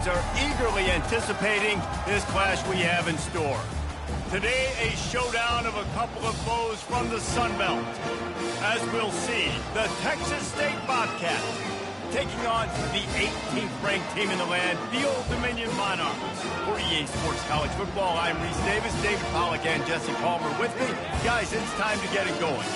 Are eagerly anticipating this clash we have in store. Today, a showdown of a couple of foes from the Sun Belt. As we'll see, the Texas State Bobcats taking on the 18th ranked team in the land, the Old Dominion Monarchs. For EA Sports College Football, I'm Reese Davis, David Pollack, and Jesse Palmer with me. Guys, it's time to get it going.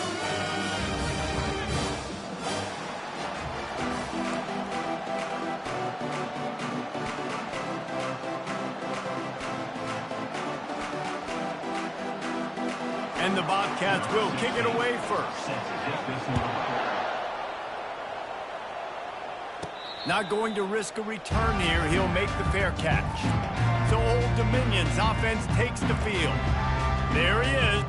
And the Bobcats will kick it away first. Not going to risk a return here. He'll make the fair catch. So Old Dominion's offense takes the field. There he is.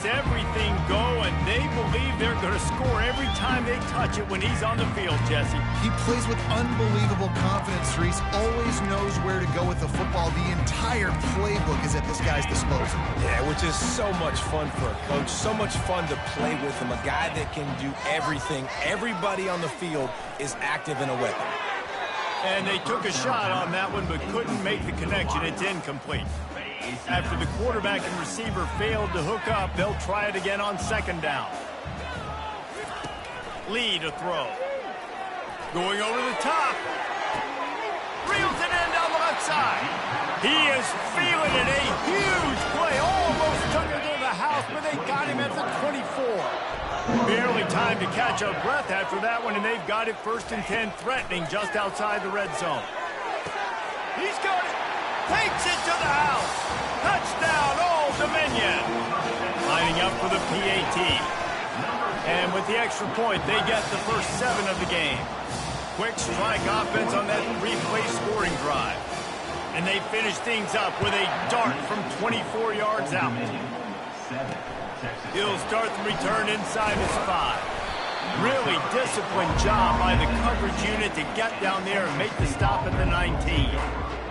Everything go, and they believe they're going to score every time they touch it when he's on the field, Jesse. He plays with unbelievable confidence, Reese. Always knows where to go with the football. The entire playbook is at this guy's disposal. Yeah, which is so much fun for a coach. So much fun to play with him. A guy that can do everything. Everybody on the field is active in a weapon. And they took a shot on that one, but couldn't make the connection. It's incomplete. After the quarterback and receiver failed to hook up, they'll try it again on second down. Lee to throw. Going over the top. Reels it in down the left side. He is feeling it. A huge play. Almost took it to the house, but they got him at the 24. Barely time to catch our breath after that one, and they've got it 1st and 10, threatening just outside the red zone. He's got it. Takes it to the house. Touchdown, Old Dominion. Lining up for the PAT. And with the extra point, they get the first 7 of the game. Quick strike offense on that 3-play scoring drive. And they finish things up with a dart from 24 yards out. He'll start the return inside his 5. Really disciplined job by the coverage unit to get down there and make the stop at the 19.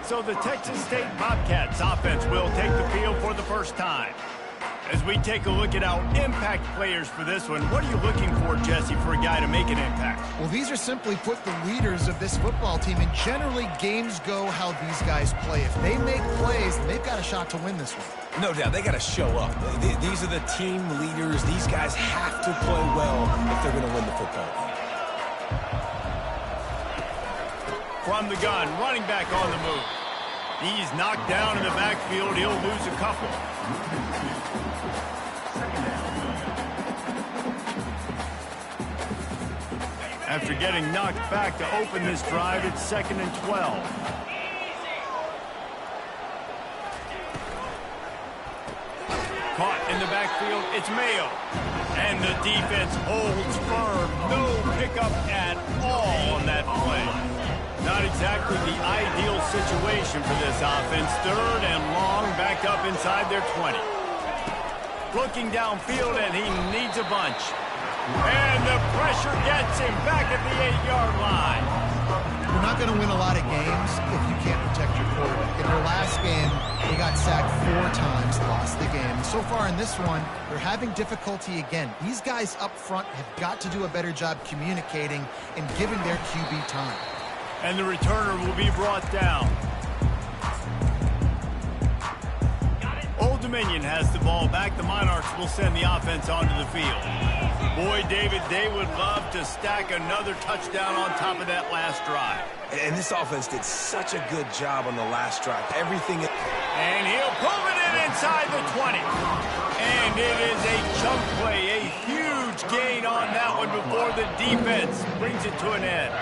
So the Texas State Bobcats offense will take the field for the first time. As we take a look at our impact players for this one, what are you looking for, Jesse, for a guy to make an impact? Well, these are simply put the leaders of this football team, and generally games go how these guys play. If they make plays, they've got a shot to win this one. No doubt, they got to show up. These are the team leaders. These guys have to play well if they're going to win the football game. From the gun, running back on the move. He's knocked down in the backfield. He'll lose a couple. After getting knocked back to open this drive, it's 2nd and 12. Caught in the backfield, it's Mayo. And the defense holds firm. No pickup at all on that play. Not exactly the ideal situation for this offense. 3rd and long, back up inside their 20. Looking downfield, and he needs a bunch. And the pressure gets him back at the 8-yard line. You're not going to win a lot of games if you can't protect your quarterback. In their last game, they got sacked 4 times, lost the game. So far in this one, they're having difficulty again. These guys up front have got to do a better job communicating and giving their QB time. And the returner will be brought down. Old Dominion has the ball back. The Monarchs will send the offense onto the field. Boy, David, they would love to stack another touchdown on top of that last drive. And this offense did such a good job on the last drive. Everything. And he'll pull it And it is a chunk play, a huge gain on that one before the defense brings it to an end.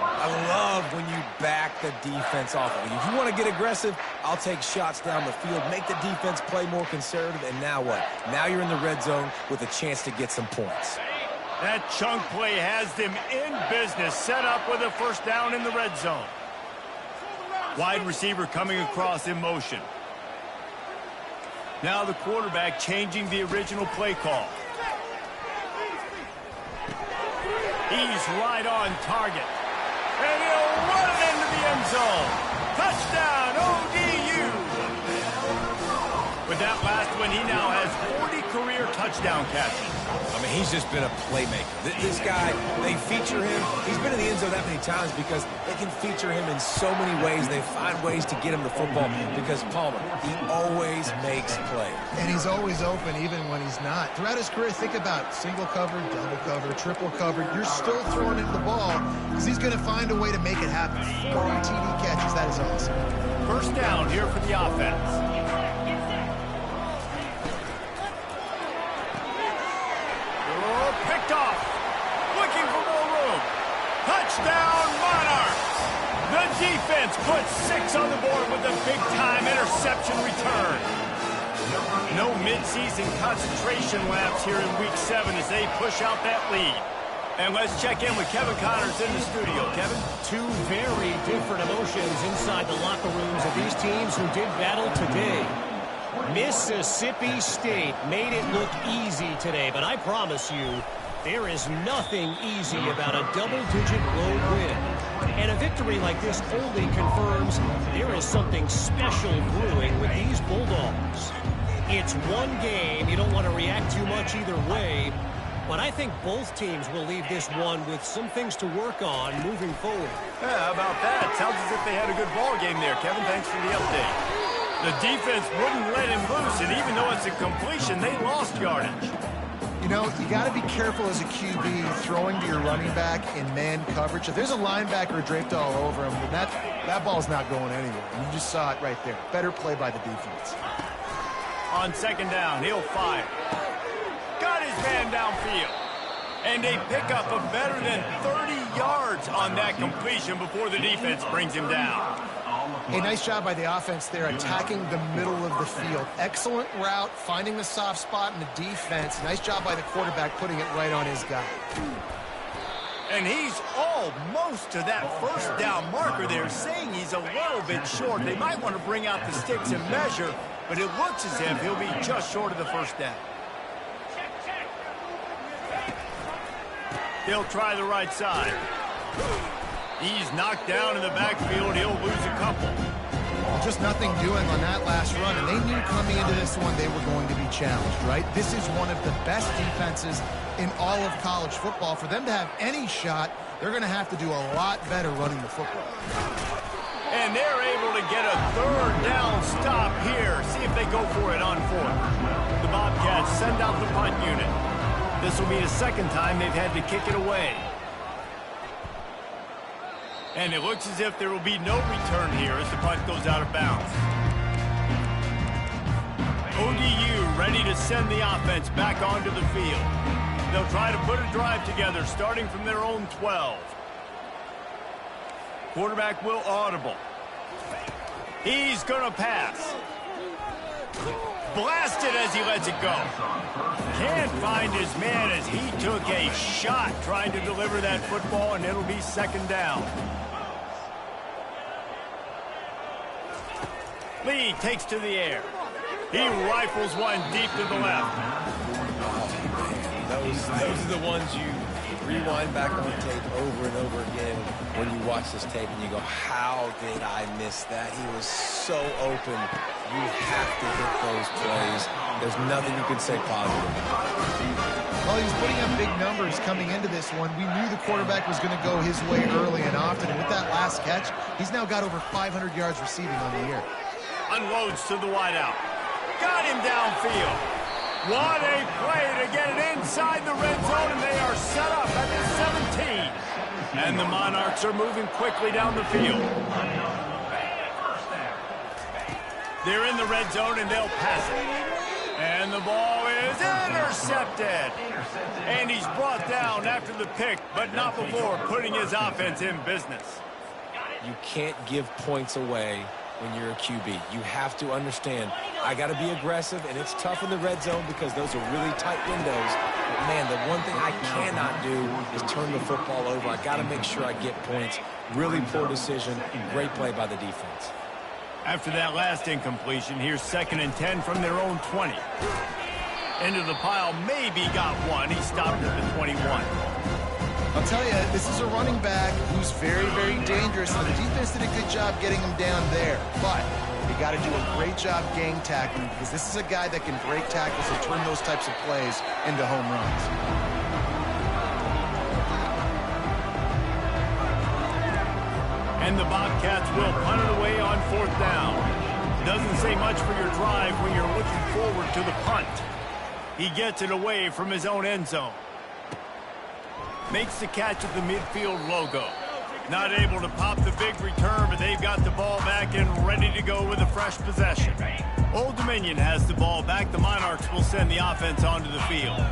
I love when you back the defense off of you. If you want to get aggressive, I'll take shots down the field, make the defense play more conservative, and now what? Now you're in the red zone with a chance to get some points. That chunk play has them in business, set up with a first down in the red zone. Wide receiver coming across in motion. Now the quarterback changing the original play call. He's right on target. And he'll run it into the end zone. Touchdown, ODU. With that last one, he now has 40 career touchdown catches. I mean, he's just been a playmaker. This guy, they feature him. He's been in the end zone that many times because they can feature him in so many ways. They find ways to get him the football because Palmer, he always makes plays. And he's always open even when he's not. Throughout his career, think about single cover, double cover, triple cover. You're still throwing him the ball because he's going to find a way to make it happen. 40 TD catches, that is awesome. First down here for the offense. Picked off. Looking for more room. Touchdown, Monarchs. The defense puts 6 on the board with a big-time interception return. No mid-season concentration laps here in Week 7 as they push out that lead. And let's check in with Kevin Connors in the studio. Kevin? Two very different emotions inside the locker rooms of these teams who did battle today. Mississippi State made it look easy today, but I promise you, there is nothing easy about a double-digit road win. And a victory like this only confirms there is something special brewing with these Bulldogs. It's one game. You don't want to react too much either way, but I think both teams will leave this one with some things to work on moving forward. Yeah, how about that? Sounds as if they had a good ball game there, Kevin. Thanks for the update. The defense wouldn't let him loose, and even though it's a completion, they lost yardage. You know, you got to be careful as a QB throwing to your running back in man coverage. If there's a linebacker draped all over him, then that ball's not going anywhere. You just saw it right there. Better play by the defense. On second down, he'll fire. Got his man downfield. And a pickup of better than 30 yards on that completion before the defense brings him down. Hey, nice job by the offense there, attacking the middle of the field. Excellent route, finding the soft spot in the defense. Nice job by the quarterback putting it right on his guy. And he's almost to that first down marker there, saying he's a little bit short. They might want to bring out the sticks and measure, but it looks as if he'll be just short of the first down. He'll try the right side. He's knocked down in the backfield. He'll lose a couple. Just nothing doing on that last run, and they knew coming into this one they were going to be challenged, right? This is one of the best defenses in all of college football. For them to have any shot, they're going to have to do a lot better running the football. And they're able to get a third down stop here. See if they go for it on fourth. The Bobcats send out the punt unit. This will be the second time they've had to kick it away. And it looks as if there will be no return here as the punt goes out of bounds. ODU ready to send the offense back onto the field. They'll try to put a drive together starting from their own 12. Quarterback will audible. He's going to pass. Blasted as he lets it go. Can't find his man as he took a shot trying to deliver that football, and it'll be second down. Lee takes to the air. He rifles one deep to the left. Those are the ones you rewind back on tape over and over again when you watch this tape and you go, how did I miss that? He was so open. You have to hit those plays. There's nothing you can say positive about. Well, he was putting up big numbers coming into this one. We knew the quarterback was going to go his way early and often, and with that last catch, he's now got over 500 yards receiving on the year. Unloads to the wideout. Got him downfield. What a play to get it inside the red zone, and they are set up at the 17. And the Monarchs are moving quickly down the field. They're in the red zone, and they'll pass it. And the ball is intercepted. And he's brought down after the pick, but not before putting his offense in business. You can't give points away when you're a QB. You have to understand, I got to be aggressive, and it's tough in the red zone because those are really tight windows. But, man, the one thing I cannot do is turn the football over. I got to make sure I get points. Really poor decision. Great play by the defense. After that last incompletion, here's 2nd and 10 from their own 20. Into the pile, maybe got one. He stopped at the 21. I'll tell you, this is a running back who's very, very dangerous, and the defense did a good job getting him down there. But you got to do a great job gang tackling because this is a guy that can break tackles and turn those types of plays into home runs. And the Bobcats will punt it away on 4th down. Doesn't say much for your drive when you're looking forward to the punt. He gets it away from his own end zone. Makes the catch at the midfield logo. Not able to pop the big return, but they've got the ball back and ready to go with a fresh possession. Old Dominion has the ball back. The Monarchs will send the offense onto the field.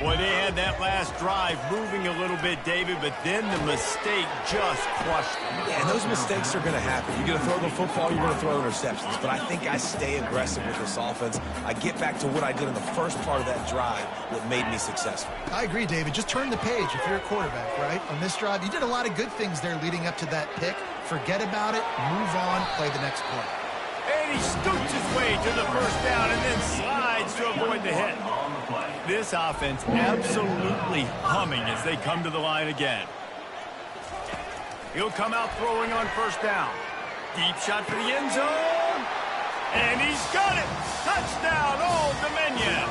Boy, they had that last drive moving a little bit, David, but then the mistake just crushed them. Yeah, and those mistakes are going to happen. You're going to throw the football, you're going to throw interceptions. But I think I stay aggressive with this offense. I get back to what I did in the first part of that drive that made me successful. I agree, David. Just turn the page if you're a quarterback, right? On this drive, you did a lot of good things there leading up to that pick. Forget about it, move on, play the next play. And he scoots his way to the first down and then slides to avoid the hit. This offense absolutely humming as they come to the line again. He'll come out throwing on 1st down. Deep shot for the end zone. And he's got it. Touchdown, Old Dominion.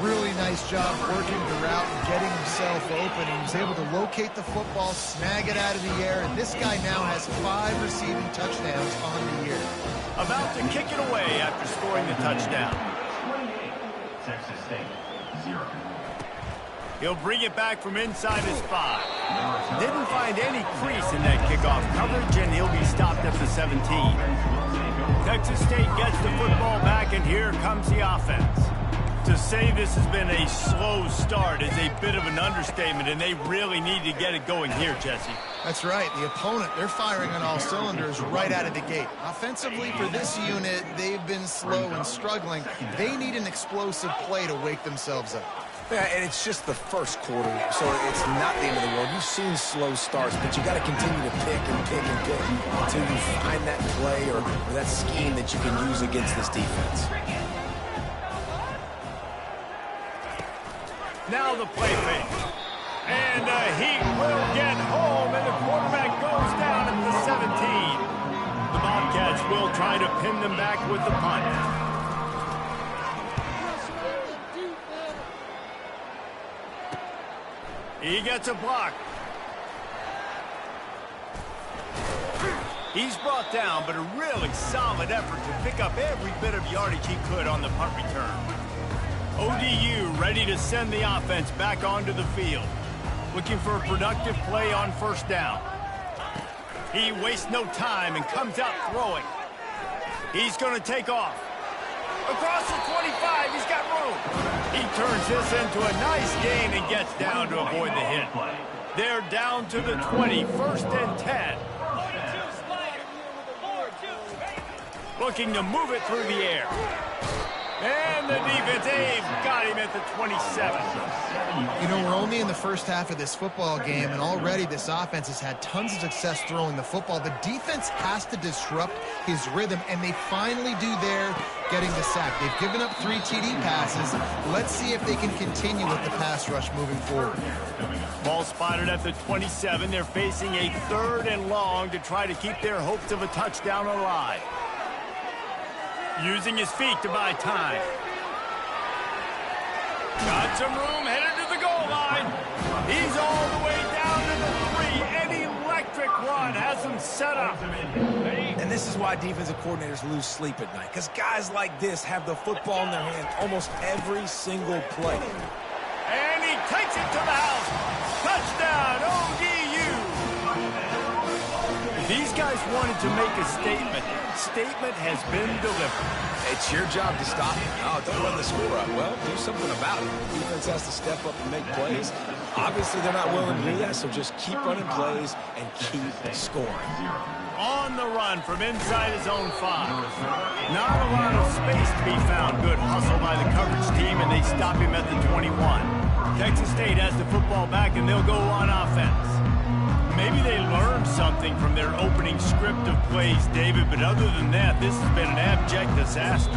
Really nice job working the route and getting himself open. He was able to locate the football, snag it out of the air, and this guy now has 5 receiving touchdowns on the year. About to kick it away after scoring the touchdown. Texas State, 0. He'll bring it back from inside his 5. Didn't find any crease in that kickoff coverage, and he'll be stopped at the 17. Texas State gets the football back, and here comes the offense. To say this has been a slow start is a bit of an understatement, and they really need to get it going here, Jesse. That's right. The opponent, they're firing on all cylinders right out of the gate. Offensively, for this unit, they've been slow and struggling. They need an explosive play to wake themselves up. Yeah, and it's just the first quarter, so it's not the end of the world. You've seen slow starts, but you got to continue to pick and pick and pick until you find that play or that scheme that you can use against this defense. Now the play fake. And he will get home, and the quarterback goes down at the 17. The Bobcats will try to pin them back with the punt. He gets a block. He's brought down, but a really solid effort to pick up every bit of yardage he could on the punt return. ODU ready to send the offense back onto the field. Looking for a productive play on 1st down. He wastes no time and comes out throwing. He's going to take off. Across the 25, he's got room. He turns this into a nice gain and gets down to avoid the hit. They're down to the 20, 1st and 10. Looking to move it through the air. And the defense, they've got him at the 27. You know, we're only in the first half of this football game, and already this offense has had tons of success throwing the football. The defense has to disrupt his rhythm, and they finally do there, getting the sack. They've given up 3 TD passes. Let's see if they can continue with the pass rush moving forward. Ball spotted at the 27. They're facing a 3rd and long to try to keep their hopes of a touchdown alive. Using his feet to buy time. Got some room, headed to the goal line. He's all the way down to the 3. An electric run has him set up. And this is why defensive coordinators lose sleep at night, because guys like this have the football in their hand almost every single play. And he takes it to the house. Touchdown, ODU. These guys wanted to make a statement. Statement has been delivered. It's your job to stop it. Oh, don't run the score up. Well, do something about it. The defense has to step up and make plays. Obviously, they're not willing to do that, so just keep running plays and keep scoring. On the run from inside his own 5. Not a lot of space to be found. Good hustle by the coverage team, and they stop him at the 21. Texas State has the football back, and they'll go on offense. Maybe they learned something from their opening script of plays, David, but other than that, this has been an abject disaster.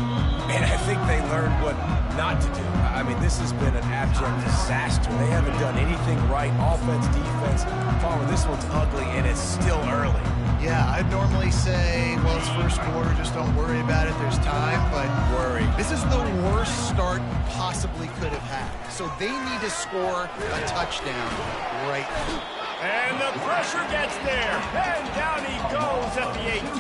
And I think they learned what not to do. I mean, this has been an abject disaster. They haven't done anything right, offense, defense. Farmer, this one's ugly, and it's still early. Yeah, I'd normally say, well, it's first quarter, just don't worry about it, there's time, but this is the worst start possibly could have had. So they need to score a touchdown right now. And the pressure gets there, and down he goes at the 18.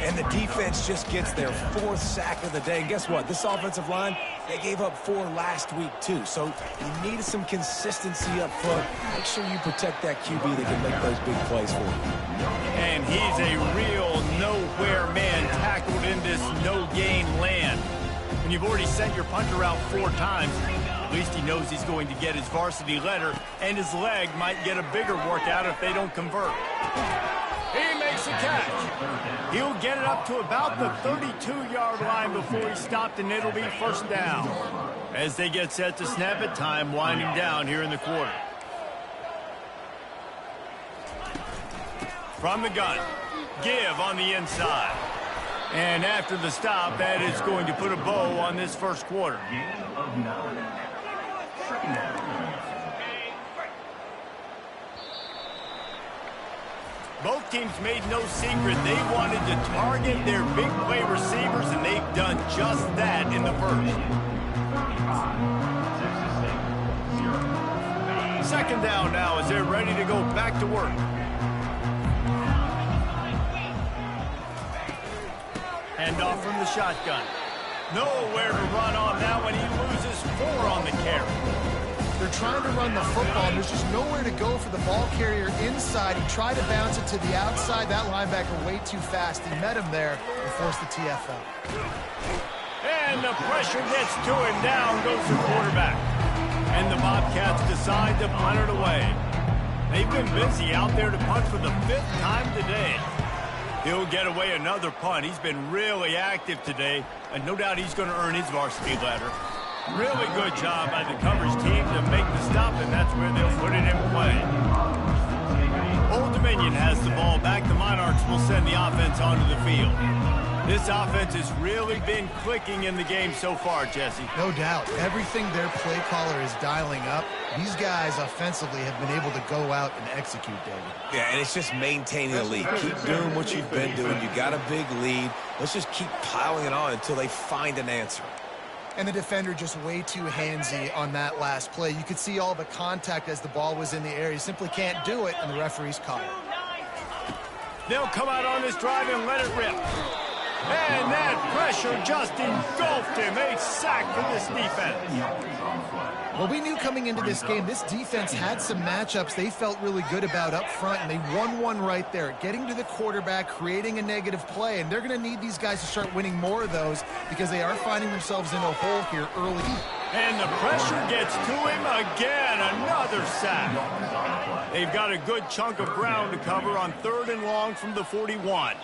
And the defense just gets their 4th sack of the day. And guess what? This offensive line, they gave up 4 last week, too. So you need some consistency up front. Make sure you protect that QB that can make those big plays for you. And he's a real nowhere man tackled in this no-gain land. When you've already sent your punter out 4 times, at least he knows he's going to get his varsity letter, and his leg might get a bigger workout if they don't convert. He makes a catch. He'll get it up to about the 32-yard line before he's stopped, and it'll be first down. As they get set to snap it, time winding down here in the quarter. From the gun, give on the inside. And after the stop, that is going to put a bow on this first quarter. Both teams made no secret they wanted to target their big play receivers, and they've done just that in the first. Second down now as they're ready to go back to work. Hand off from the shotgun. Nowhere to run on that one. He loses 4 on the carry. They're trying to run the football, and there's just nowhere to go for the ball carrier inside. He tried to bounce it to the outside. That linebacker way too fast. He met him there and forced the TFL. And the pressure gets to him. Down goes the quarterback. And the Bobcats decide to punt it away. They've been busy out there to punt for the 5th time today. He'll get away another punt. He's been really active today, and no doubt he's going to earn his varsity letter. Really good job by the coverage team to make the stop, and that's where they'll put it in play. Old Dominion has the ball back. The Monarchs will send the offense onto the field. This offense has really been clicking in the game so far, Jesse. No doubt. Everything their play caller is dialing up, these guys offensively have been able to go out and execute, David. Yeah, and it's just maintaining the lead. Keep doing what you've been doing. You got a big lead. Let's just keep piling it on until they find an answer. And the defender just way too handsy on that last play. You could see all the contact as the ball was in the air. He simply can't do it, and the referee's caught it. They'll come out on this drive and let it rip. And that pressure just engulfed him. A sack for this defense. Well, we knew coming into this game, this defense had some matchups they felt really good about up front, and they won one right there. Getting to the quarterback, creating a negative play, and they're going to need these guys to start winning more of those because they are finding themselves in a hole here early. And the pressure gets to him again. Another sack. They've got a good chunk of ground to cover on 3rd and long from the 41.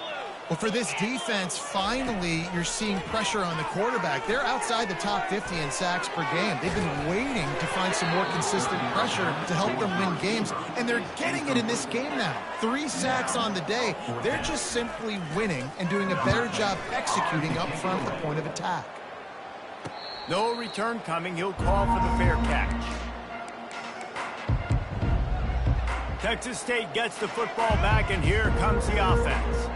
Well, for this defense, finally, you're seeing pressure on the quarterback. They're outside the top 50 in sacks per game. They've been waiting to find some more consistent pressure to help them win games, and they're getting it in this game now. 3 sacks on the day. They're just simply winning and doing a better job executing up front at the point of attack. No return coming. He'll call for the fair catch. Texas State gets the football back, and here comes the offense.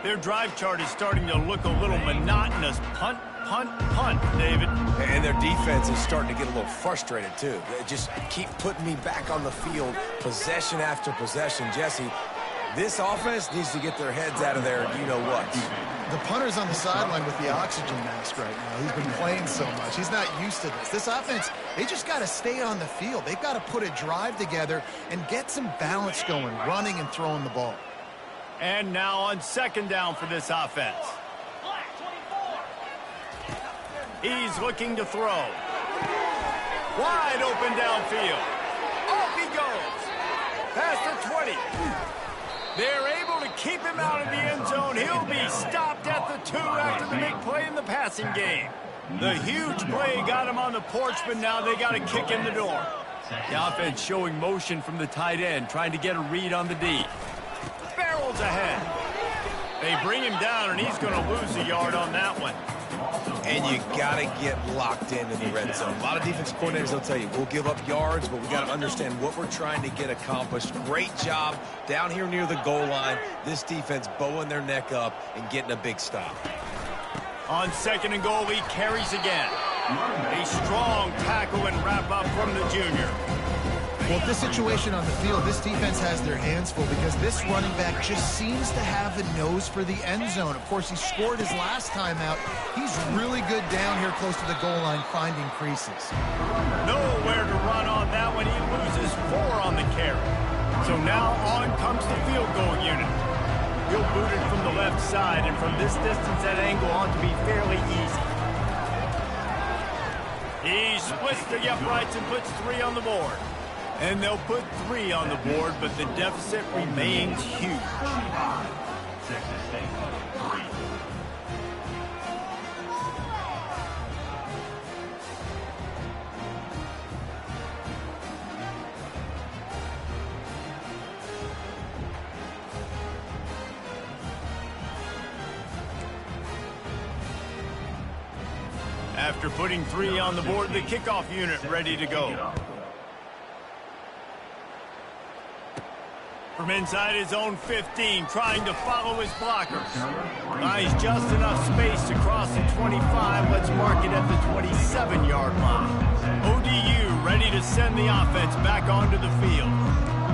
Their drive chart is starting to look a little monotonous. Punt, punt, punt, David. And their defense is starting to get a little frustrated, too. They just keep putting me back on the field, possession after possession. Jesse, this offense needs to get their heads out of there, you-know-what. The punter's on the sideline with the oxygen mask right now. He's been playing so much. He's not used to this. This offense, they just got to stay on the field. They've got to put a drive together and get some balance going, running and throwing the ball. And now on 2nd down for this offense. He's looking to throw. Wide open downfield. Off he goes. Past the 20. They're able to keep him out of the end zone. He'll be stopped at the 2 after the big play in the passing game. The huge play got him on the porch, but now they got to kick in the door. The offense showing motion from the tight end, trying to get a read on the D. Barrels ahead. They bring him down, and he's going to lose a yard on that one. And you got to get locked in the red zone. A lot of defensive coordinators will tell you, we'll give up yards, but we got to understand what we're trying to get accomplished. Great job down here near the goal line. This defense bowing their neck up and getting a big stop. On 2nd and goal, he carries again. A strong tackle and wrap up from the junior. Well, this situation on the field, this defense has their hands full because this running back just seems to have the nose for the end zone. Of course, he scored his last time out. He's really good down here close to the goal line, finding creases. Nowhere to run on that one. He loses 4 on the carry. So now on comes the field goal unit. He'll boot it from the left side, and from this distance, that angle ought to be fairly easy. He splits the uprights and puts 3 on the board. And they'll put 3 on the board, but the deficit remains huge. Texas State, 3. After putting 3 on the board, the kickoff unit ready to go. From inside his own 15, trying to follow his blockers. Buys just enough space to cross the 25. Let's mark it at the 27-yard line. ODU ready to send the offense back onto the field.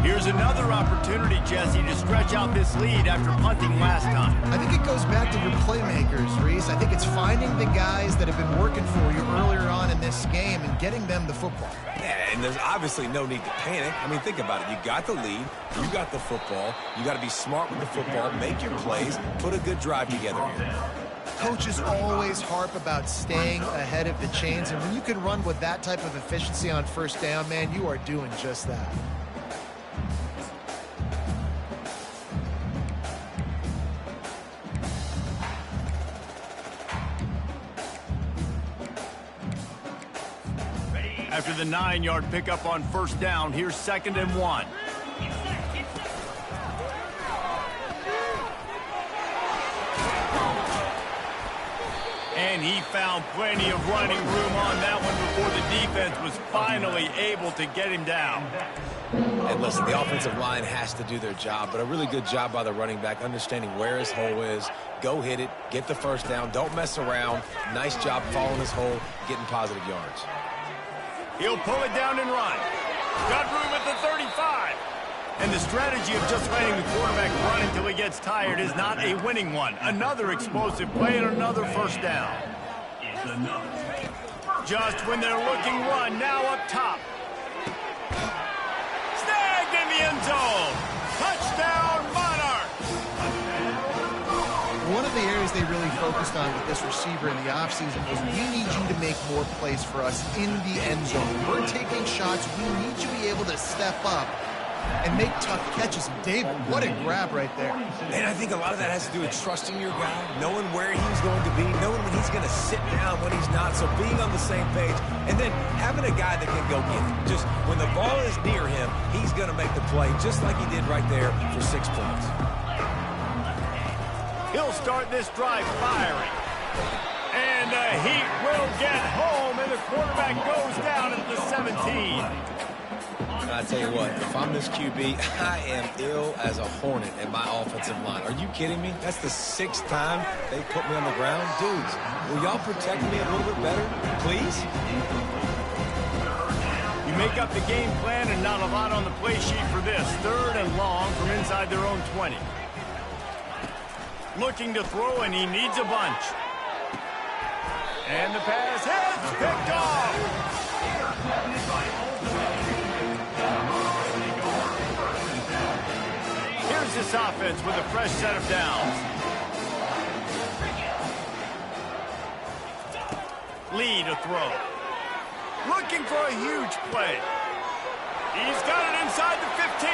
Here's another opportunity, Jesse, to stretch out this lead after punting last time. I think it goes back to your playmakers, Reese. I think it's finding the guys that have been working for you earlier on in this game and getting them the football. Yeah, and there's obviously no need to panic. I mean, think about it. You got the lead. You got the football. You got to be smart with the football. Make your plays. Put a good drive together here. Coaches always harp about staying ahead of the chains, and when you can run with that type of efficiency on first down, man, you are doing just that. After the 9-yard pickup on first down, here's 2nd and 1. And he found plenty of running room on that one before the defense was finally able to get him down. And listen, the offensive line has to do their job, but a really good job by the running back, understanding where his hole is. Go hit it, get the first down, don't mess around. Nice job following his hole, getting positive yards. He'll pull it down and run. Got room at the 35. And the strategy of just letting the quarterback run until he gets tired is not a winning one. Another explosive play and another first down. Just when they're looking run, now up top. Snagged in the end zone. Touchdown, Monarchs. One of the areas they really focused on with this receiver in the offseason was we need you to make more plays for us in the end zone. We're taking shots. We need you to be able to step up and make tough catches. David, what a grab right there. And I think a lot of that has to do with trusting your guy, knowing where he's going to be, knowing when he's going to sit down, when he's not, so being on the same page, and then having a guy that can go get it. Just when the ball is near him, he's going to make the play, just like he did right there for 6 points. He'll start this drive firing. And the Heat will get home, and the quarterback goes down at the 17. I tell you what, if I'm this QB, I am ill as a hornet in my offensive line. Are you kidding me? That's the 6th time they put me on the ground. Dudes, will y'all protect me a little bit better, please? You make up the game plan and not a lot on the play sheet for this. 3rd and long from inside their own 20. Looking to throw, and he needs a bunch. And the pass hits, picked off. Here's this offense with a fresh set of downs. Lee to throw. Looking for a huge play. He's got it inside the 15.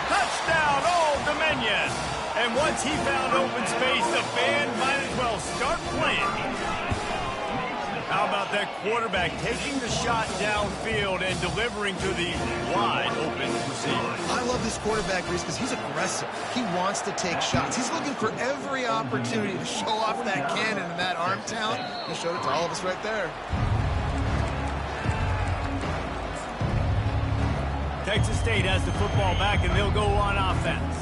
Touchdown, Old Dominion. And once he found open space, the band might as well start playing. How about that quarterback taking the shot downfield and delivering to the wide open receiver? I love this quarterback, Reese, because he's aggressive. He wants to take shots. He's looking for every opportunity to show off that cannon and that arm talent. He showed it to all of us right there. Texas State has the football back, and they'll go on offense.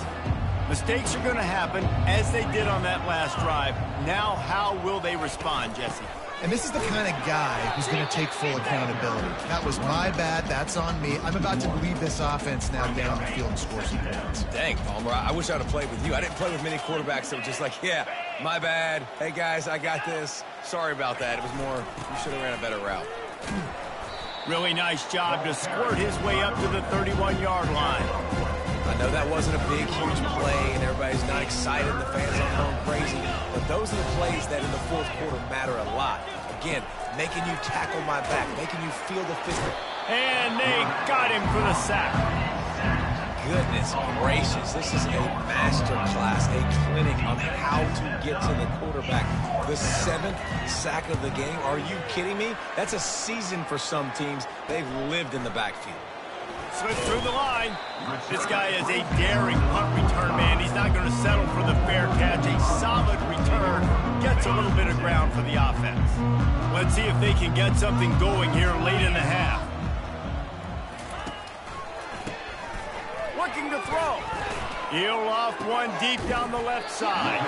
Mistakes are going to happen, as they did on that last drive. Now, how will they respond, Jesse? And this is the kind of guy who's going to take full accountability. That was my bad. That's on me. I'm about to lead this offense now down the field and score some points. Dang, Palmer, I wish I would have played with you. I didn't play with many quarterbacks that were just like, yeah, my bad. Hey, guys, I got this. Sorry about that. It was more, you should have ran a better route. Really nice job to squirt his way up to the 31-yard line. I know that wasn't a big, huge play, and everybody's not excited, and the fans aren't going crazy, but those are the plays that in the fourth quarter matter a lot. Again, making you tackle my back, making you feel the physical. And they got him for the sack. Goodness gracious, this is a master class, a clinic on how to get to the quarterback. The 7th sack of the game, are you kidding me? That's a season for some teams. They've lived in the backfield. Slip through the line. This guy is a daring punt return man. He's not going to settle for the fair catch. A solid return. Gets a little bit of ground for the offense. Let's see if they can get something going here late in the half. Looking to throw. He'll off one deep down the left side.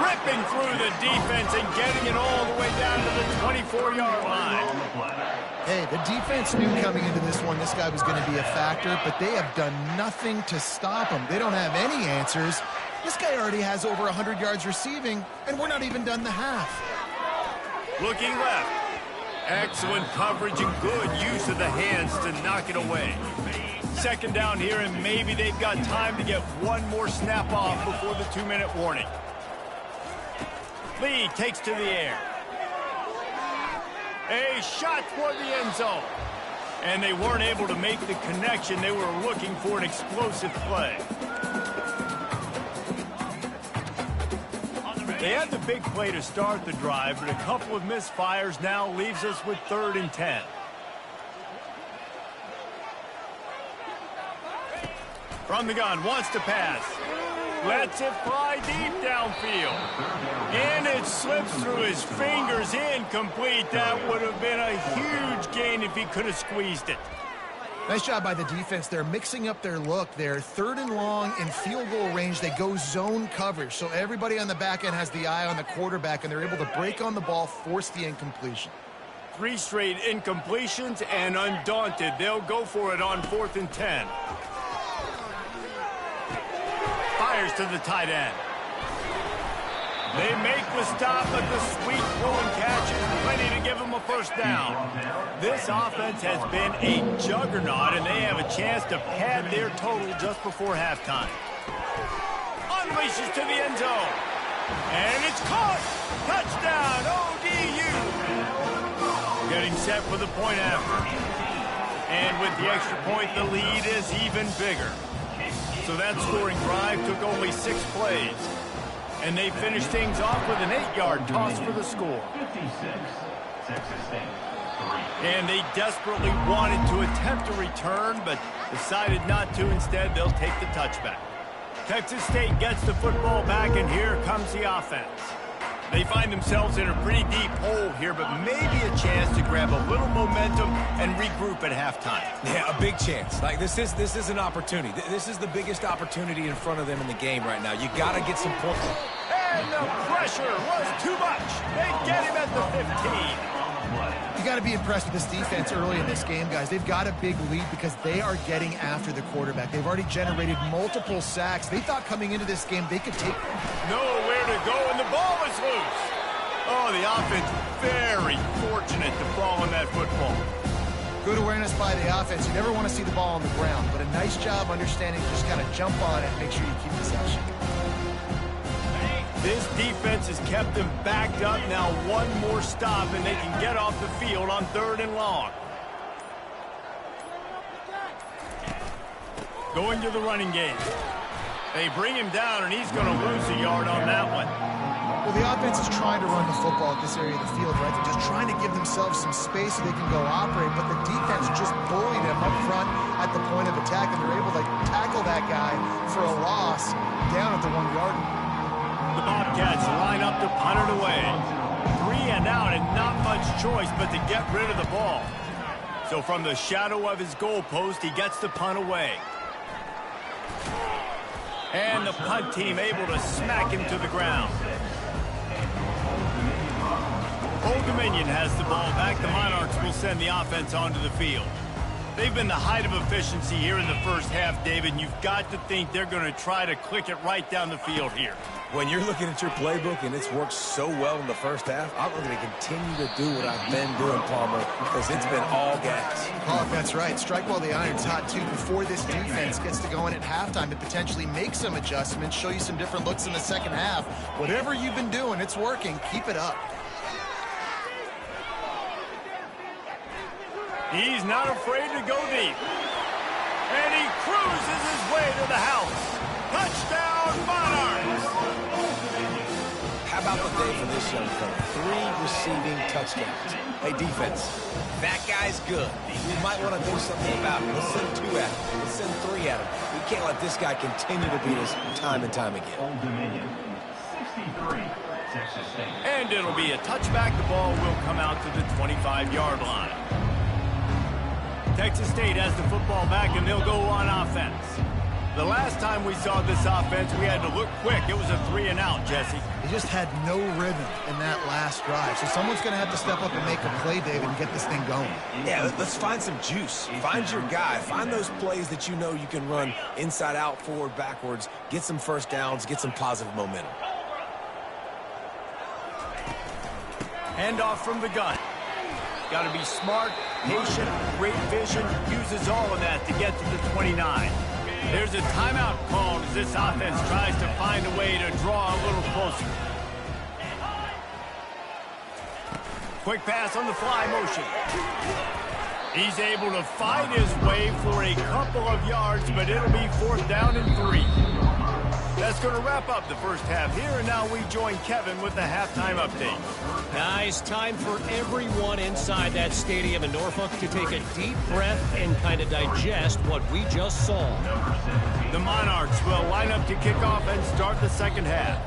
Ripping through the defense and getting it all the way down to the 24-yard line. Hey, the defense knew coming into this one this guy was going to be a factor, but they have done nothing to stop him. They don't have any answers. This guy already has over 100 yards receiving, and we're not even done the half. Looking left. Excellent coverage and good use of the hands to knock it away. Second down here, and maybe they've got time to get one more snap off before the 2-minute warning. Lee takes to the air. A shot for the end zone. And they weren't able to make the connection. They were looking for an explosive play. They had the big play to start the drive, but a couple of misfires now leaves us with 3rd and 10. From the gun, wants to pass. Lets it fly deep downfield. And it slips through his fingers, incomplete. That would have been a huge gain if he could have squeezed it. Nice job by the defense. They're mixing up their look. They're 3rd and long in field goal range. They go zone coverage. So everybody on the back end has the eye on the quarterback, and they're able to break on the ball, force the incompletion. 3 straight incompletions, and undaunted, they'll go for it on 4th and 10. Fires to the tight end. They make the stop, but the sweet throw and catch is plenty to give them a first down. This offense has been a juggernaut, and they have a chance to pad their total just before halftime. Unleashes to the end zone. And it's caught. Touchdown, ODU. Getting set for the point after. And with the extra point, the lead is even bigger. So that scoring drive took only 6 plays. And they finished things off with an 8-yard toss for the score. 56, Texas State, 3. And they desperately wanted to attempt a return, but decided not to. Instead, they'll take the touchback. Texas State gets the football back, and here comes the offense. They find themselves in a pretty deep hole here, but maybe a chance to grab a little momentum and regroup at halftime. Yeah, a big chance. Like this is an opportunity. This is the biggest opportunity in front of them in the game right now. You got to get some points. And the pressure was too much. They get him at the 15. You got to be impressed with this defense early in this game, guys. They've got a big lead because they are getting after the quarterback. They've already generated multiple sacks. They thought coming into this game they could take... Nowhere to go, and the ball is loose. Oh, the offense very fortunate to fall on that football. Good awareness by the offense. You never want to see the ball on the ground, but a nice job understanding to just kind of jump on it and make sure you keep possession. This defense has kept them backed up now one more stop and they can get off the field on 3rd and long. Going to the running game. They bring him down, and he's going to lose a yard on that one. Well, the offense is trying to run the football at this area of the field, right? They're just trying to give themselves some space so they can go operate, but the defense just bullied them up front at the point of attack, and they're able to tackle that guy for a loss down at the 1-yard line. The Bobcats line up to punt it away. 3 and out, and not much choice but to get rid of the ball. So from the shadow of his goalpost, he gets the punt away. And the punt team able to smack him to the ground. Old Dominion has the ball back. The Monarchs will send the offense onto the field. They've been the height of efficiency here in the first half, David, and you've got to think they're going to try to click it right down the field here. When you're looking at your playbook and it's worked so well in the first half, I'm going to continue to do what I've been doing, Palmer, because it's been all gas. Oh, that's right. Strike while the iron's hot, too, before this defense gets to go in at halftime and potentially make some adjustments, show you some different looks in the second half. Whatever you've been doing, it's working. Keep it up. He's not afraid to go deep. And he cruises his way to the house. Touchdown, Monarchs! How about the day for this young fella? 3 receiving touchdowns. Hey, defense, that guy's good. We might want to do something about it. Let's send 2 at him. Let's send 3 at him. We can't let this guy continue to beat us time and time again. Old Dominion, 63, Texas State. And it'll be a touchback. The ball will come out to the 25-yard line. Texas State has the football back, and they'll go on offense. The last time we saw this offense, we had to look quick. It was a 3 and out, Jesse. They just had no rhythm in that last drive. So someone's going to have to step up and make a play, David, and get this thing going. Yeah, let's find some juice. Find your guy. Find those plays that you know you can run inside out, forward, backwards. Get some first downs. Get some positive momentum. Handoff from the gun. Got to be smart, patient, great vision. Uses all of that to get to the 29. There's a timeout called as this offense tries to find a way to draw a little closer. Quick pass on the fly motion. He's able to fight his way for a couple of yards, but it'll be 4th down and 3. That's going to wrap up the first half here, and now we join Kevin with the halftime update. Guys, time for everyone inside that stadium in Norfolk to take a deep breath and kind of digest what we just saw. The Monarchs will line up to kick off and start the second half.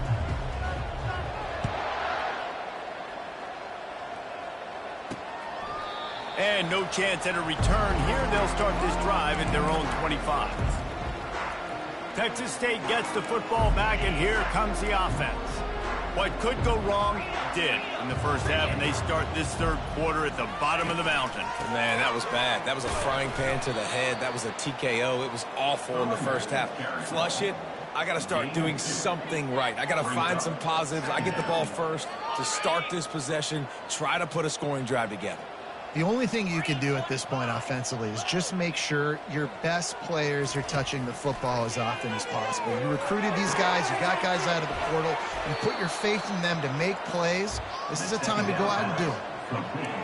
And no chance at a return here. They'll start this drive in their own 25. Texas State gets the football back, and here comes the offense. What could go wrong did in the first half, and they start this third quarter at the bottom of the mountain. Man, that was bad. That was a frying pan to the head. That was a TKO. It was awful in the first half. Flush it. I got to start doing something right. I got to find some positives. I get the ball first to start this possession, try to put a scoring drive together. The only thing you can do at this point offensively is just make sure your best players are touching the football as often as possible. You recruited these guys, you got guys out of the portal, you put your faith in them to make plays. This is a time to go out and do it.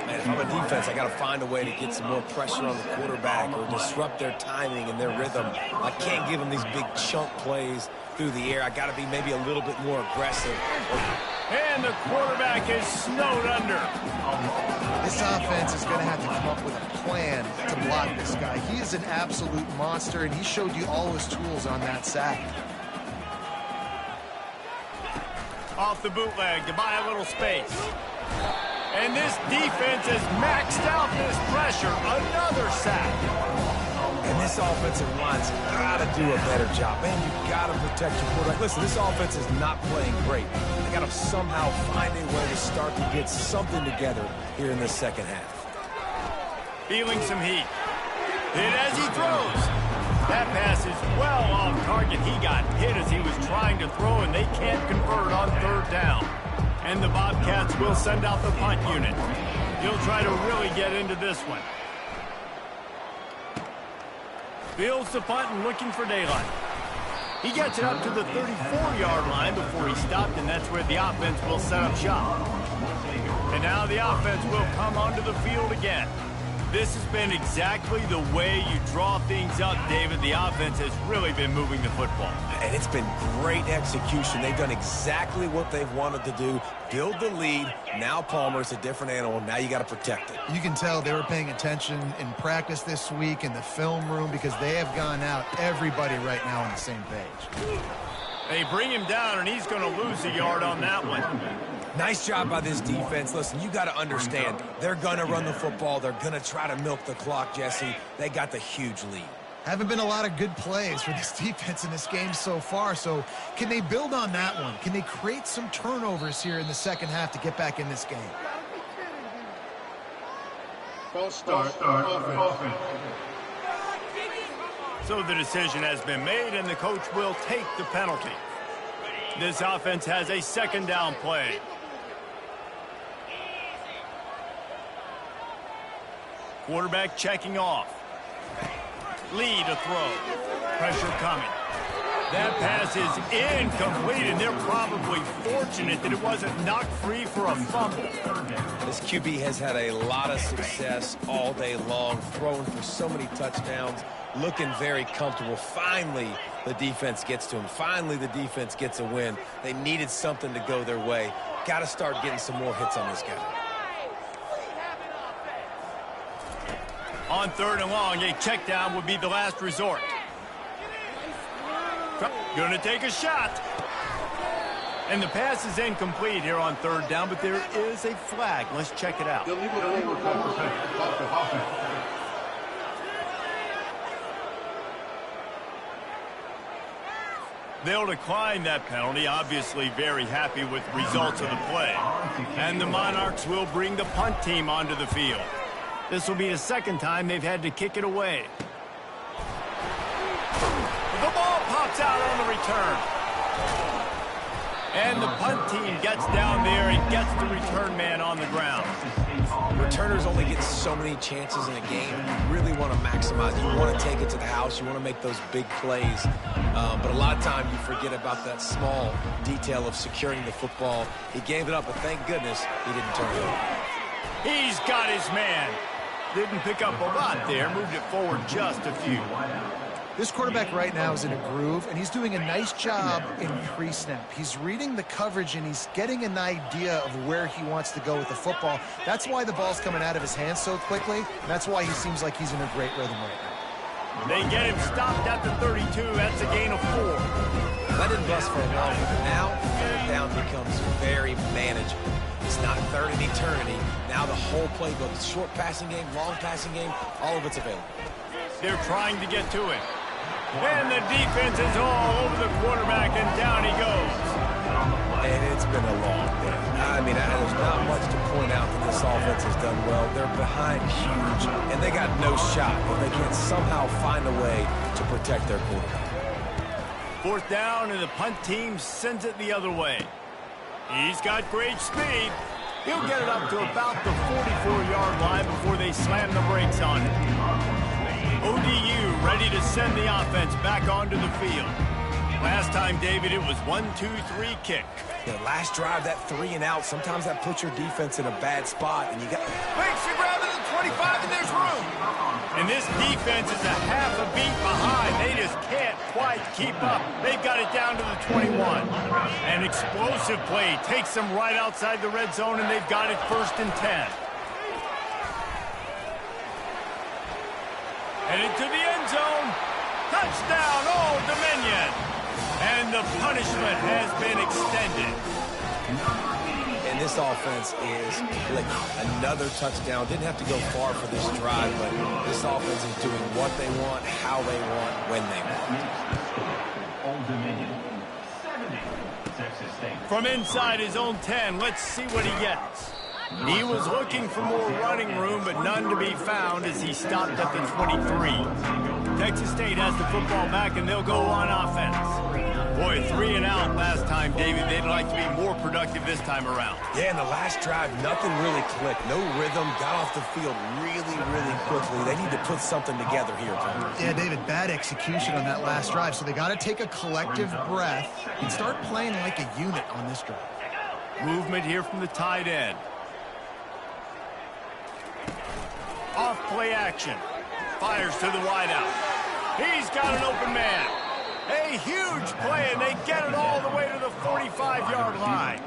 Man, if I'm a defense, I got to find a way to get some more pressure on the quarterback or disrupt their timing and their rhythm. I can't give them these big chunk plays through the air. I got to be maybe a little bit more aggressive. And the quarterback is snowed under. This offense is going to have to come up with a plan to block this guy. He is an absolute monster, and he showed you all his tools on that sack. Off the bootleg to buy a little space. And this defense has maxed out this pressure. Another sack. And this offensive line's got to do a better job. Man, you got to protect your quarterback. Listen, this offense is not playing great. They got to somehow find a way to start to get something together here in this second half. Feeling some heat. Hit as he throws. That pass is well off target. He got hit as he was trying to throw, and they can't convert on 3rd down. And the Bobcats will send out the punt unit. He'll try to really get into this one. Fields the punt and looking for daylight. He gets it up to the 34-yard line before he stopped, and that's where the offense will set up shop. And now the offense will come onto the field again. This has been exactly the way you draw things up, David. The offense has really been moving the football. And it's been great execution. They've done exactly what they've wanted to do. Build the lead. Now Palmer's a different animal. Now you got to protect it. You can tell they were paying attention in practice this week in the film room because they have gone out, everybody right now on the same page. They bring him down, and he's going to lose a yard on that one. Nice job by this defense. Listen, you got to understand, they're going to run the football. They're going to try to milk the clock, Jesse. They got the huge lead. Haven't been a lot of good plays for this defense in this game so far, so can they build on that one? Can they create some turnovers here in the second half to get back in this game? False start. Offense. So the decision has been made, and the coach will take the penalty. This offense has a second down play. Quarterback checking off. Lead a throw. Pressure coming. That pass is incomplete, and they're probably fortunate that it wasn't knocked free for a fumble. This QB has had a lot of success all day long, throwing for so many touchdowns, looking very comfortable. Finally, the defense gets to him. Finally, the defense gets a win. They needed something to go their way. Got to start getting some more hits on this guy. On third and long, a check down would be the last resort. Going to take a shot. And the pass is incomplete here on third down, but there is a flag. Let's check it out. They'll decline that penalty, obviously very happy with the results of the play. And the Monarchs will bring the punt team onto the field. This will be the second time they've had to kick it away. The ball pops out on the return. And the punt team gets down there and gets the return man on the ground. Returners only get so many chances in a game. You really want to maximize. You want to take it to the house. You want to make those big plays. But a lot of time you forget about that small detail of securing the football. He gave it up, but thank goodness he didn't turn it over. He's got his man. Didn't pick up a lot there. Moved it forward just a few. This quarterback right now is in a groove, and he's doing a nice job in pre-snap. He's reading the coverage, and he's getting an idea of where he wants to go with the football. That's why the ball's coming out of his hands so quickly. And that's why he seems like he's in a great rhythm right now. They get him stopped at the 32. That's a gain of 4. That didn't bust for a long time. Now, third down becomes very manageable. It's not third in eternity. Now the whole playbook, short passing game, long passing game, all of it's available. They're trying to get to him. And the defense is all over the quarterback, and down he goes. And it's been a long day. I mean, there's not much to point out that this offense has done well. They're behind huge, and they got no shot if they can't somehow find a way to protect their quarterback. Fourth down, and the punt team sends it the other way. He's got great speed. He'll get it up to about the 44-yard line before they slam the brakes on it. ODU ready to send the offense back onto the field. Last time, David, it was 1-2-3 kick. The last drive, that 3 and out, sometimes that puts your defense in a bad spot, and you got... Makes the grab at the 25, and there's room. And this defense is a half a beat behind. They just can't quite keep up. They've got it down to the 21. An explosive play takes them right outside the red zone, and they've got it 1st and 10. Headed to the end zone. Touchdown, Old Dominion. And the punishment has been extended. And this offense is clicking. Another touchdown. Didn't have to go far for this drive, but this offense is doing what they want, how they want, when they want. Old Dominion, 70, Texas State. From inside his own 10, let's see what he gets. He was looking for more running room, but none to be found as he stopped at the 23. Texas State has the football back, and they'll go on offense. Boy, 3 and out last time, David. They'd like to be more productive this time around. Yeah, in the last drive, nothing really clicked. No rhythm. Got off the field really, really quickly. They need to put something together here, Tom. Yeah, David, bad execution on that last drive, so they got to take a collective breath and start playing like a unit on this drive. Movement here from the tight end. Off play action. Fires to the wideout. He's got an open man. A huge play, and they get it all the way to the 45-yard line.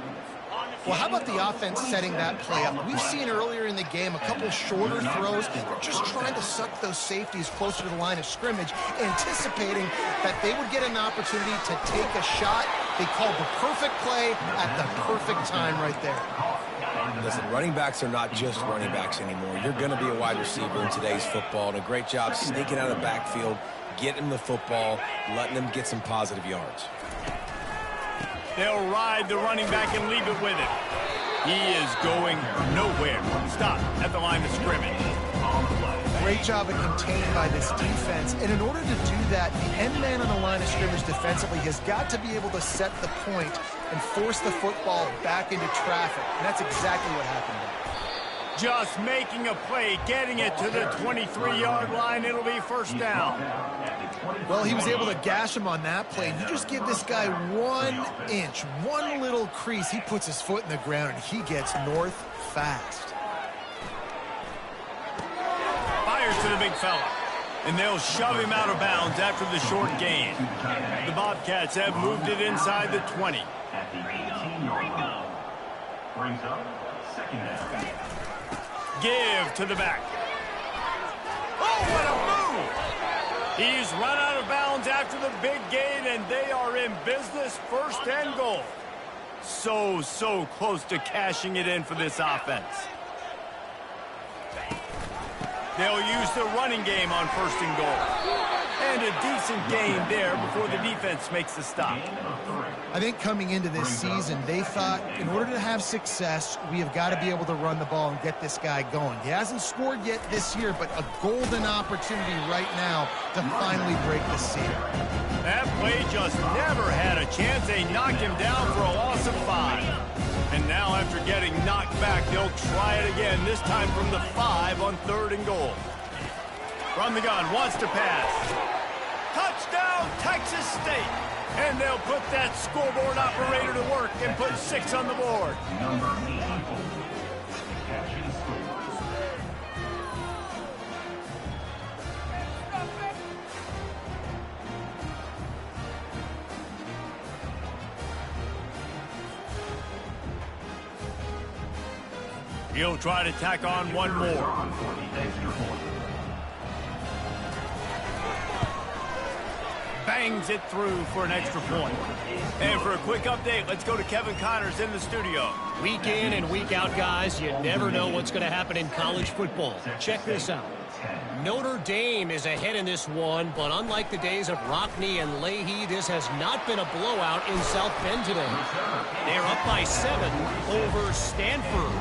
Well, how about the offense setting that play up? We've seen earlier in the game a couple shorter throws. They're just trying to suck those safeties closer to the line of scrimmage, anticipating that they would get an opportunity to take a shot. They called the perfect play at the perfect time right there. Listen, running backs are not just running backs anymore. You're going to be a wide receiver in today's football, and a great job sneaking out of the backfield, getting the football, letting them get some positive yards. They'll ride the running back and leave it with him. He is going nowhere. Stop at the line of scrimmage. Great job of containing by this defense. And in order to do that, the end man on the line of scrimmage defensively has got to be able to set the point and force the football back into traffic. And that's exactly what happened there. Just making a play, getting it to the 23-yard line. It'll be first down. Well, he was able to gash him on that play. You just give this guy 1 inch, one little crease. He puts his foot in the ground, and he gets north fast. Fires to the big fella. And they'll shove him out of bounds after the short gain. The Bobcats have moved it inside the 20. At the 18-yard line. Brings up second down. Give to the back. Oh, what a move! He's run out of bounds after the big gain, and they are in business, first and goal. So close to cashing it in for this offense. They'll use the running game on first and goal. And a decent gain there before the defense makes the stop. I think coming into this season, they thought in order to have success, we have got to be able to run the ball and get this guy going. He hasn't scored yet this year, but a golden opportunity right now to finally break the seal. That play just never had a chance. They knocked him down for a loss of 5. And now after getting knocked back, they'll try it again, this time from the 5 on third and goal. From the gun, wants to pass. Touchdown, Texas State. And they'll put that scoreboard operator to work and put 6 on the board. Number 84. Catching scores. He'll try to tack on one more. For the extra point. Bangs it through for an extra point. And for a quick update, let's go to Kevin Connors in the studio. Week in and week out, guys, you never know what's going to happen in college football. Check this out. Notre Dame is ahead in this one, but unlike the days of Rockne and Leahy, this has not been a blowout in South Bend today. They're up by 7 over Stanford.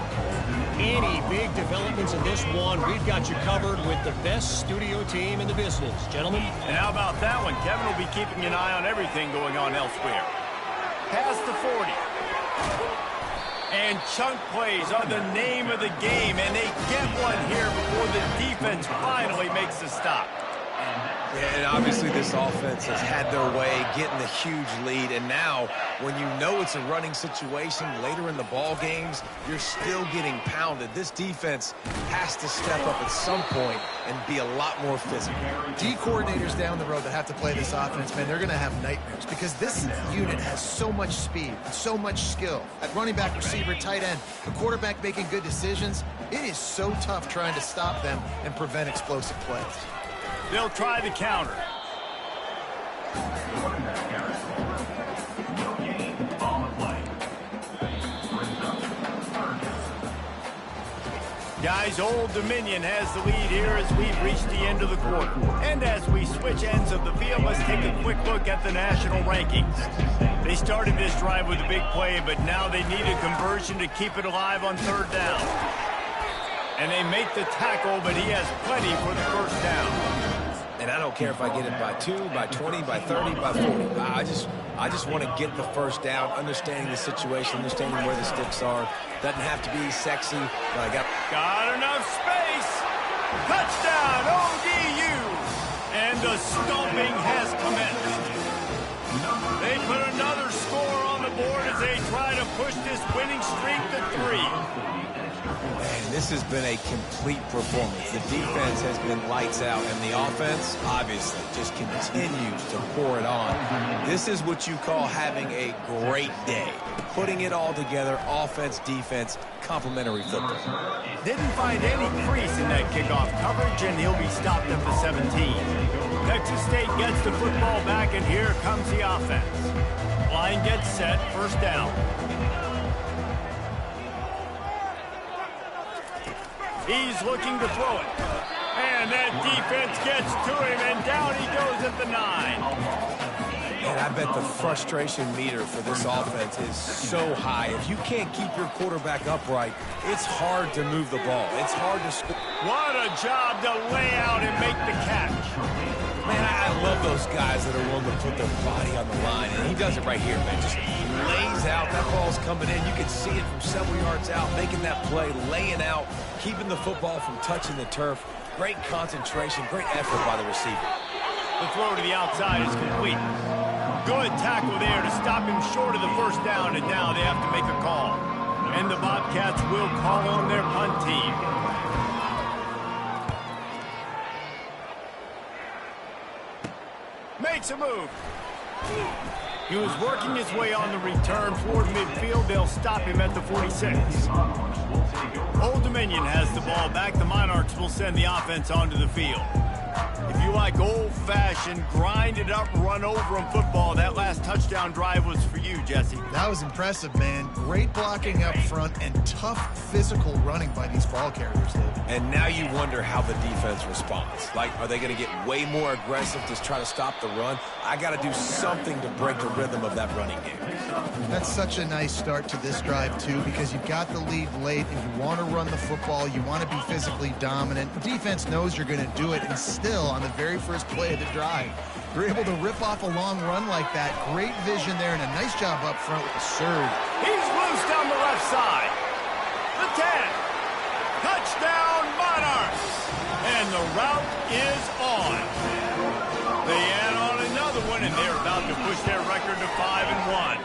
Any big developments in this one, we've got you covered with the best studio team in the business. Gentlemen. And how about that one? Kevin will be keeping an eye on everything going on elsewhere. Past the 40. And chunk plays are the name of the game, and they get one here before the defense finally makes the stop. Yeah, and obviously this offense has had their way, getting the huge lead, and now when you know it's a running situation later in the ball games, you're still getting pounded. This defense has to step up at some point and be a lot more physical. D coordinators down the road that have to play this offense, man, they're going to have nightmares because this unit has so much speed, so much skill. At running back, receiver, tight end, the quarterback making good decisions, it is so tough trying to stop them and prevent explosive plays. They'll try the counter. No gain on the play. Brings up third down. Guys, Old Dominion has the lead here as we've reached the end of the quarter. And as we switch ends of the field, let's take a quick look at the national rankings. They started this drive with a big play, but now they need a conversion to keep it alive on third down. And they make the tackle, but he has plenty for the first down. And I don't care if I get it by 2, by 20, by 30, by 40. I just want to get the first down, understanding the situation, understanding where the sticks are. Doesn't have to be sexy, but I got enough space. Touchdown, ODU. And the stomping has commenced. They put another score on the board as they try to push this winning streak to 3. And This has been a complete performance. The defense has been lights out, and the offense, obviously, just continues to pour it on. This is what you call having a great day. Putting it all together, offense, defense, complementary football. Didn't find any crease in that kickoff coverage, and he'll be stopped at the 17. Texas State gets the football back, and here comes the offense. Line gets set, first down. He's looking to throw it. And that defense gets to him, and down he goes at the 9. And I bet the frustration meter for this offense is so high. If you can't keep your quarterback upright, it's hard to move the ball. It's hard to score. What a job to lay out and make the catch. Man, I love those guys that are willing to put their body on the line. And he does it right here, man. Just lays out. That ball's coming in. You can see it from several yards out, making that play, laying out, keeping the football from touching the turf. Great concentration, great effort by the receiver. The throw to the outside is complete. Good tackle there to stop him short of the first down, and now they have to make a call. And the Bobcats will call on their punt team. Makes a move. He was working his way on the return toward midfield. They'll stop him at the 46. Old Dominion has the ball back. The Monarchs will send the offense onto the field. If you like old-fashioned, grind-it-up, run-over-'em football, that last touchdown drive was for you, Jesse. That was impressive, man. Great blocking up front and tough physical running by these ball carriers, Dave. And now you wonder how the defense responds. Like, are they going to get way more aggressive to try to stop the run? I got to do something to break the rhythm of that running game. That's such a nice start to this drive, too, because you've got the lead late and you want to run the football. You want to be physically dominant. The defense knows you're going to do it, and still, on the very first play of the drive, you're able to rip off a long run like that. Great vision there and a nice job up front with the surge. He's loose down the left side. The 10. Touchdown, Monarchs. And the route is on. They add on another one, and they're about to push their record to 5-1.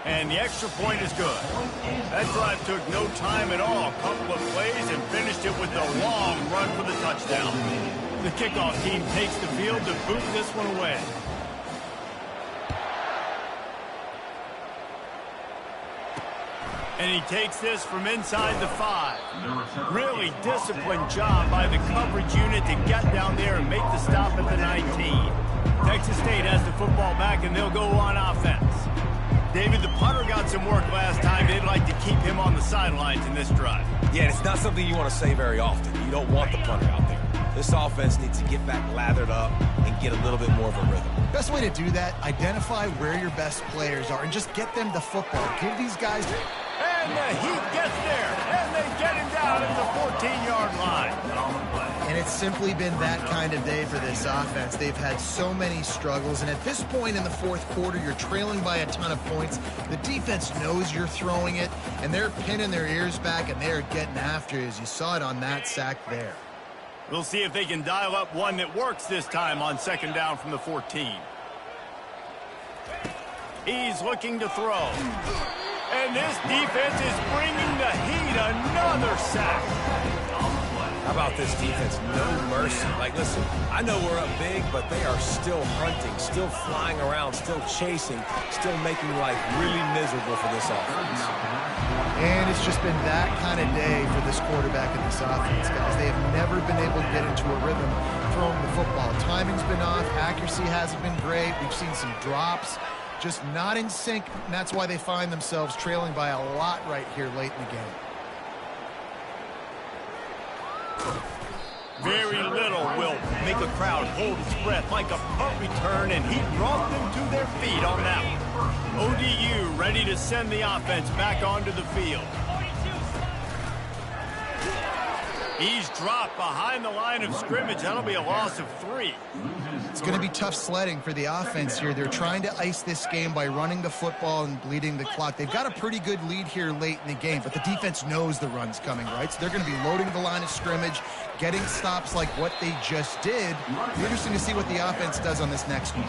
And the extra point is good. That drive took no time at all. A couple of plays and finished it with a long run for the touchdown. The kickoff team takes the field to boot this one away. And he takes this from inside the 5. Really disciplined job by the coverage unit to get down there and make the stop at the 19. Texas State has the football back, and they'll go on offense. David, the punter got some work last time. They'd like to keep him on the sidelines in this drive. Yeah, it's not something you want to say very often. You don't want the punter out there. This offense needs to get back lathered up and get a little bit more of a rhythm. Best way to do that, identify where your best players are and just get them the football. Give these guys... And the Heat gets there, and they get him down at the 14-yard line. And it's simply been that kind of day for this offense. They've had so many struggles, and at this point in the fourth quarter, you're trailing by a ton of points. The defense knows you're throwing it, and they're pinning their ears back, and they're getting after it, as you saw it on that sack there. We'll see if they can dial up one that works this time on second down from the 14. He's looking to throw. And this defense is bringing the Heat another sack. How about this defense? No mercy. Like, listen, I know we're up big, but they are still hunting, still flying around, still chasing, still making life really miserable for this offense. And it's just been that kind of day for this quarterback and this offense, guys. They have never been able to get into a rhythm throwing the football. Timing's been off. Accuracy hasn't been great. We've seen some drops. Just not in sync, and that's why they find themselves trailing by a lot right here late in the game. Very little will make a crowd hold its breath like a punt return, and he brought them to their feet on that one. ODU ready to send the offense back onto the field. He's dropped behind the line of scrimmage. That'll be a loss of 3. It's going to be tough sledding for the offense here. They're trying to ice this game by running the football and bleeding the clock. They've got a pretty good lead here late in the game, but the defense knows the run's coming, right? So they're going to be loading the line of scrimmage, getting stops like what they just did. It'll be interesting to see what the offense does on this next one.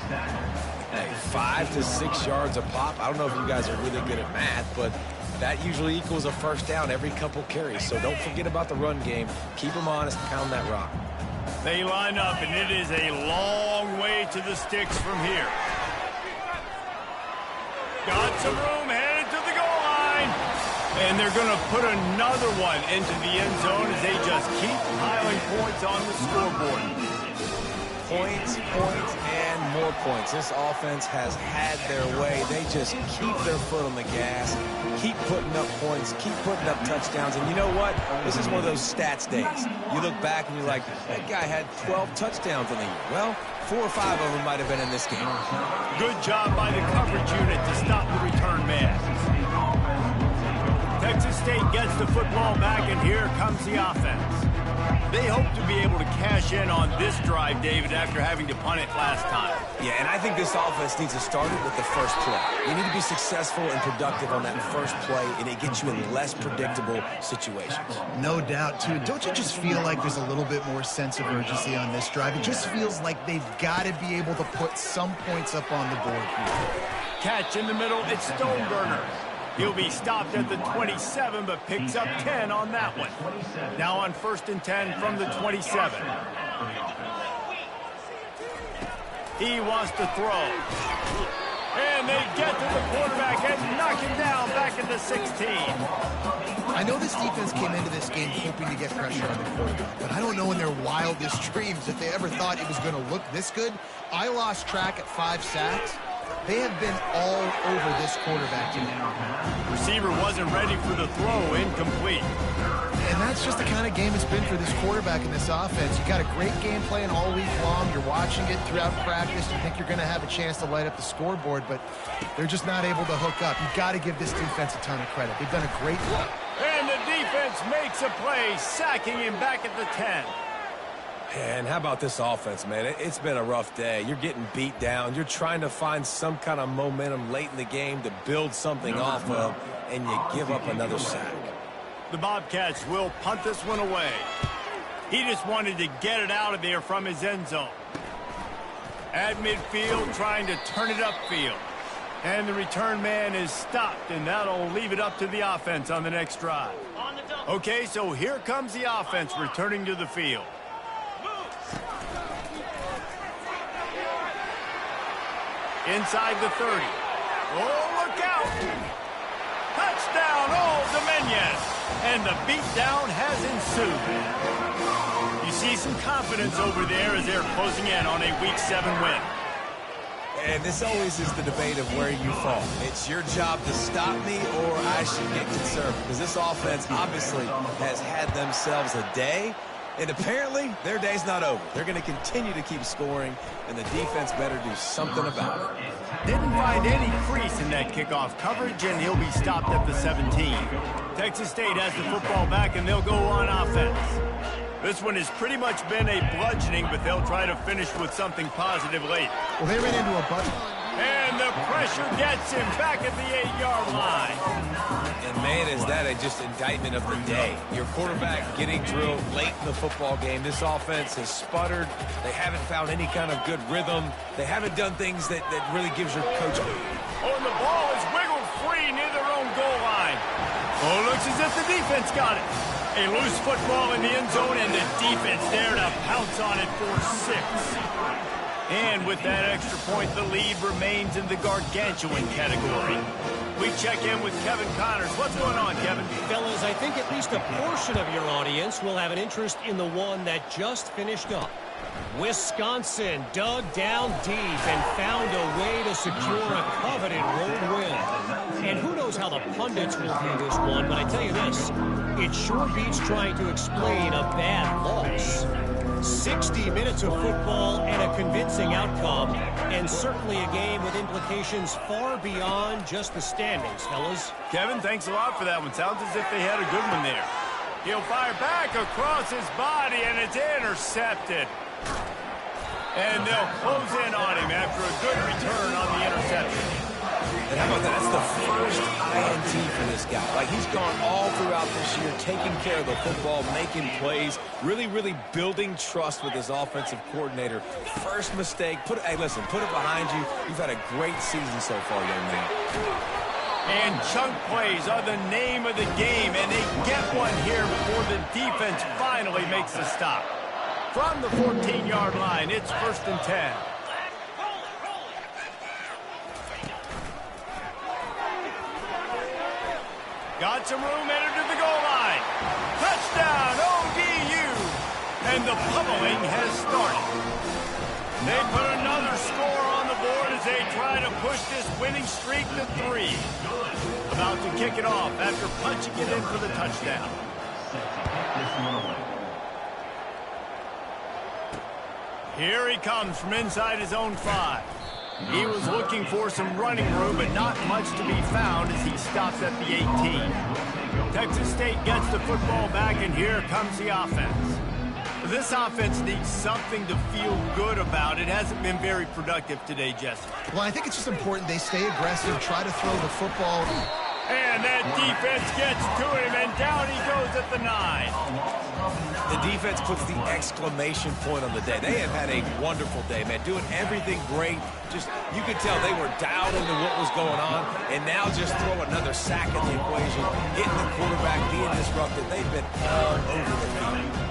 Hey, 5 to 6 yards a pop. I don't know if you guys are really good at math, but that usually equals a first down every couple carries. So don't forget about the run game. Keep them honest, pound that rock. They line up, and it is a long way to the sticks from here. Got some room, headed to the goal line. And they're going to put another one into the end zone as they just keep piling points on the scoreboard. Points, points, and more points. This offense has had their way. They just keep their foot on the gas, keep putting up points, keep putting up touchdowns. And you know what? This is one of those stats days. You look back and you're like, that guy had 12 touchdowns in the year. Well, 4 or 5 of them might have been in this game. Good job by the coverage unit to stop the return man. Texas State gets the football back, and here comes the offense. They hope to be able to cash in on this drive, David, after having to punt it last time. Yeah, and I think this offense needs to start it with the first play. You need to be successful and productive on that first play, and it gets you in less predictable situations. No doubt, too. Don't you just feel like there's a little bit more sense of urgency on this drive? It just feels like they've got to be able to put some points up on the board here. Catch in the middle, it's Stoneburner. He'll be stopped at the 27, but picks up 10 on that one. Now on 1st and 10 from the 27. He wants to throw. And they get to the quarterback and knock him down back at the 16. I know this defense came into this game hoping to get pressure on the quarterback, but I don't know in their wildest dreams if they ever thought it was going to look this good. I lost track at 5 sacks. They have been all over this quarterback today. Receiver wasn't ready for the throw, incomplete. And that's just the kind of game it's been for this quarterback in this offense. You got a great game plan all week long. You're watching it throughout practice. You think you're going to have a chance to light up the scoreboard, but they're just not able to hook up. You've got to give this defense a ton of credit. They've done a great job. And the defense makes a play, sacking him back at the 10. And how about this offense, man? It's been a rough day. You're getting beat down. You're trying to find some kind of momentum late in the game to build something off of, and you give up another sack. The Bobcats will punt this one away. He just wanted to get it out of there from his end zone. At midfield, trying to turn it upfield. And the return man is stopped, and that'll leave it up to the offense on the next drive. Okay, so here comes the offense returning to the field. Inside the 30. Oh, look out! Touchdown, Old Dominion! And the beatdown has ensued. You see some confidence over there as they're closing in on a Week 7 win. And this always is the debate of where you fall. It's your job to stop me, or I should get concerned. Because this offense obviously has had themselves a day. And apparently, their day's not over. They're going to continue to keep scoring, and the defense better do something about it. Didn't find any crease in that kickoff coverage, and he'll be stopped at the 17. Texas State has the football back, and they'll go on offense. This one has pretty much been a bludgeoning, but they'll try to finish with something positive late. Well, they ran into a bunch. And the pressure gets him back at the 8-yard line. And, man, is that just indictment of the day. Your quarterback getting drilled late in the football game. This offense has sputtered. They haven't found any kind of good rhythm. They haven't done things that really gives your coach. Oh, and the ball is wiggled free near their own goal line. Oh, looks as if the defense got it. A loose football in the end zone, and the defense there to pounce on it for 6. And with that extra point, the lead remains in the gargantuan category. We check in with Kevin Connors. What's going on, Kevin? Fellas, I think at least a portion of your audience will have an interest in the one that just finished up. Wisconsin dug down deep and found a way to secure a coveted road win. And who knows how the pundits will view this one, but I tell you this, it sure beats trying to explain a bad loss. 60 minutes of football and a convincing outcome, and certainly a game with implications far beyond just the standings, fellas. Kevin, thanks a lot for that one. Sounds as if they had a good one there. He'll fire back across his body, and it's intercepted. And they'll close in on him after a good return on the interception. And how about that? That's the first INT for this guy. Like, he's gone all throughout this year, taking care of the football, making plays, really building trust with his offensive coordinator. First mistake, hey, listen, put it behind you. You've had a great season so far, young man. And chunk plays are the name of the game, and they get one here before the defense finally makes the stop. From the 14-yard line, it's 1st and 10. Got some room, entered to the goal line. Touchdown, ODU! And the pummeling has started. They put another score on the board as they try to push this winning streak to 3. About to kick it off after punching it in for the touchdown. Here he comes from inside his own 5. He was looking for some running room, but not much to be found as he stops at the 18. Texas State gets the football back, and here comes the offense. This offense needs something to feel good about. It hasn't been very productive today, Jesse. Well, I think it's just important they stay aggressive, try to throw the football. And that defense gets to him, and down he goes at the 9. The defense puts the exclamation point on the day. They have had a wonderful day, man, doing everything great. Just, you could tell they were dialed into what was going on, and now just throw another sack in the equation, getting the quarterback, being disrupted. They've been all over the field.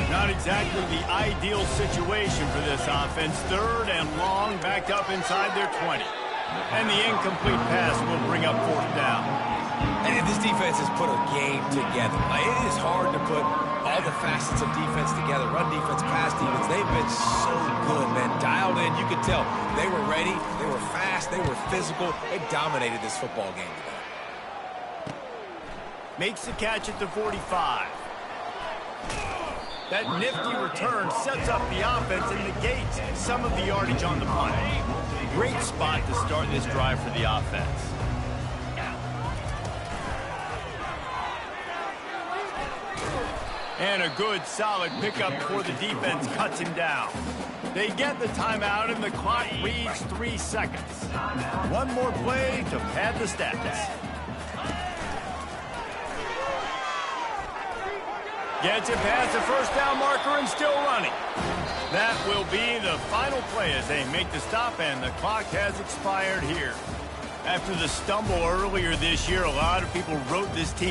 Not exactly the ideal situation for this offense. 3rd and long, backed up inside their 20. And the incomplete pass will bring up 4th down. And this defense has put a game together. Like, it is hard to put all the facets of defense together. Run defense, pass defense. They've been so good, man. Dialed in. You could tell they were ready. They were fast. They were physical. They dominated this football game today. Makes the catch at the 45. That nifty return sets up the offense and negates some of the yardage on the punt. Great spot to start this drive for the offense. And a good, solid pickup before the defense cuts him down. They get the timeout, and the clock reads 3 seconds. One more play to pad the stats. Gets it past the 1st down marker and still running. That will be the final play as they make the stop, and the clock has expired here. After the stumble earlier this year, a lot of people wrote this team